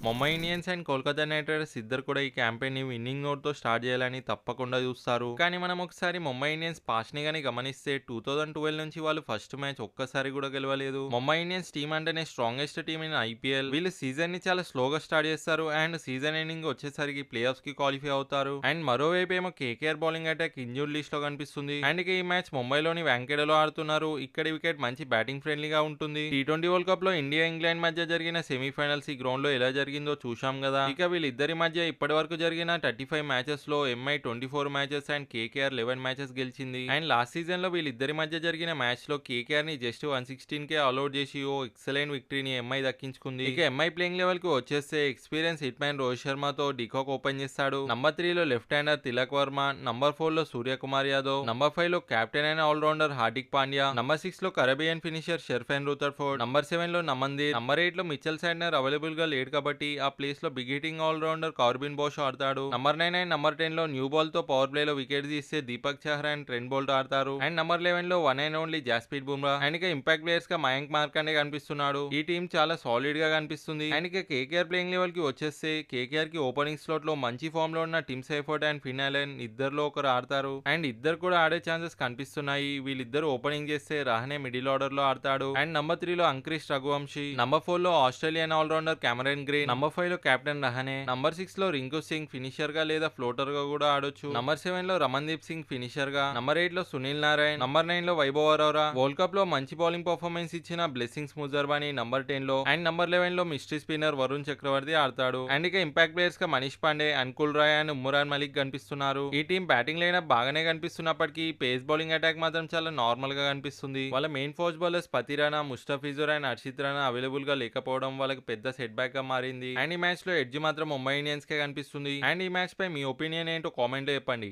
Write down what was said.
Mumbai Indians and Kolkata night riders ఇద్దరు కూడా ఈ క్యాంపెయిన్ ని విన్నింగ్ నోట్ తో స్టార్ట్ చేయాలని తప్పకుండా చూస్తారు. కానీ మనం ఒకసారి ముంబై ఇండియన్స్ పాస్ట్ ని గానీ గమనిస్తే 2012 నుంచి వాళ్ళు ఫస్ట్ మ్యాచ్ ఒక్కసారి కూడా గెలవలేదు. ముంబై ఇండియన్స్ టీం అంటేనే స్ట్రాంగెస్ట్ టీం ఇన్ ఐపీఎల్. వీళ్ళు సీజన్ ని చాలా స్లోగా స్టార్ట్ చేస్తారు అండ్ సీజన్ ఎండింగ్ వచ్చేసరికి ప్లే ఆఫ్స్ కి క్వాలిఫై అవుతారు. అండ్ మరోవైపు ఏమో KKR bowling attack injured list లో కనిపిస్తుంది. అండ్ ఇక ఈ మ్యాచ్ ముంబైలోని వాంకేడేలో ఆడుతున్నారు. ఇక్కడి వికెట్ మంచి బ్యాటింగ్ ఫ్రెండ్లీగా ఉంటుంది. టీ20 వరల్డ్ కప్ లో ఇండియా ఇంగ్లాండ్ మధ్య జరిగిన సెమీఫైనల్స్ ఈ గ్రౌండ్ లో ఎలా జరిగిందో చూశాం కదా. ఇక వీళ్ళిద్దరి మధ్య ఇప్పటి వరకు జరిగిన 35 మ్యాచెస్ లో MI 24 matches and KKR 11 matches గెలిచింది. అండ్ లాస్ట్ సీజన్ లో వీళ్ళిద్దరి మధ్య జరిగిన మ్యాచ్ లో కేకేఆర్ ని జస్ట్ 116 కే ఆల్అౌట్ చేసి ఓ ఎక్సలెంట్ విక్టరీని ఎంఐ దక్కించుకుంది. ఇక ఎంఐ ప్లేయింగ్ లెవెల్ కు వచ్చేస్తే ఎక్స్పీరియన్స్ హిట్ మ్యాన్ రోహిత్ శర్మతో డికాక్ ఓపెన్ చేస్తాడు. నంబర్ 3 లో left hander Tilak Varma, number 4 లో సూర్యకుమార్ యాదవ్, నంబర్ 5 లో కెప్టెన్ అయిన ఆల్రౌండర్ హార్దిక్ పాండ్యా, నంబర్ 6 లో కరేబియన్ ఫినిషర్ షెర్ఫెన్ రూథర్ఫోర్డ్, నంబర్ 7 లో నమందీర్, నంబర్ 8 లో మిచెల్ శాంట్నర్ అవైలబుల్ గా లేడు కాబట్టి ఆ ప్లేస్ లో big hitting allrounder Corbin Bosch ఆడతాడు. నంబర్ 9 అండ్ నంబర్ 10 లో న్యూ బాల్ తో పవర్ ప్లే లో వికెట్ తీస్తే Deepak Chahar and Trent Boult ఆడతారు. అండ్ నంబర్ 11 లో one and only Jasprit Bumrah and ఇక ఇంపాక్ట్ ప్లేయర్స్ గా మయాంక్ మార్కండే కనిపిస్తున్నాడు. ఈ టీం చాలా సాలిడ్ గా కనిపిస్తుంది. అండ్ ఇక కేకేఆర్ ప్లేయింగ్ లెవెల్ కి వచ్చేస్తే కేకేఆర్ కి ఓపెనింగ్ స్లాట్ లో మంచి ఫామ్ లో ఉన్న Tim Seifert and Finn Allen ఇద్దరులో ఒకరు ఆడతారు. అండ్ ఇద్దరు కూడా ఆడే ఛాన్సెస్ కనిపిస్తున్నాయి. వీళ్ళిద్దరు ఓపెనింగ్ చేస్తే రహనే మిడిల్ ఆర్డర్ లో ఆడతాడు. అండ్ నంబర్ 3 లో అంక్రిష్ రఘువంశీ, నంబర్ 4 లో Australian allrounder Cameron Green, number 5 లో కెప్టెన్ రహనే, నంబర్ 6 లో రింకు సింగ్ ఫినిషర్ గా లేదా ఫ్లోటర్ గా కూడా ఆడొచ్చు. నంబర్ 7 లో రమన్దీప్ సింగ్ ఫినిషర్ గా, నంబర్ 8 లో సునీల్ నారాయణ్, నంబర్ 9 లో వైభవ్ అరోరా, వరల్డ్ కప్ లో మంచి బౌలింగ్ పర్ఫార్మెన్స్ ఇచ్చిన బ్లెస్సింగ్స్ ముజర్బానీ నంబర్ 10 లో, అండ్ నంబర్ 11 లో మిస్టరీ స్పిన్నర్ వరుణ్ చక్రవర్తి ఆడతాడు. అండ్ ఇక ఇంపాక్ట్ ప్లేయర్స్ గా మనీష్ పాండే, అంకుల్ రాయ్ అండ్ ఉమ్రాన్ మలిక్ కనిపిస్తున్నారు. ఈ టీం బ్యాటింగ్ లైనప్ బాగానే కనిపిస్తున్నప్పటికీ పేస్ బౌలింగ్ అటాక్ మాత్రం చాలా నార్మల్ గా కనిపిస్తుంది. వాళ్ళ main force bowlers Pathirana, Mustafizur and Harshit Rana available గా లేకపోవడం వాళ్ళకి పెద్ద సెట్ బ్యాక్ గా మారింది. అండ్ ఈ మ్యాచ్ లో ఎడ్జ్ మాత్రం ముంబై ఇండియన్స్ కే కనిపిస్తుంది. అండ్ ఈ మ్యాచ్ పై మీ ఒపీనియన్ ఏంటో కామెంట్ లో చెప్పండి.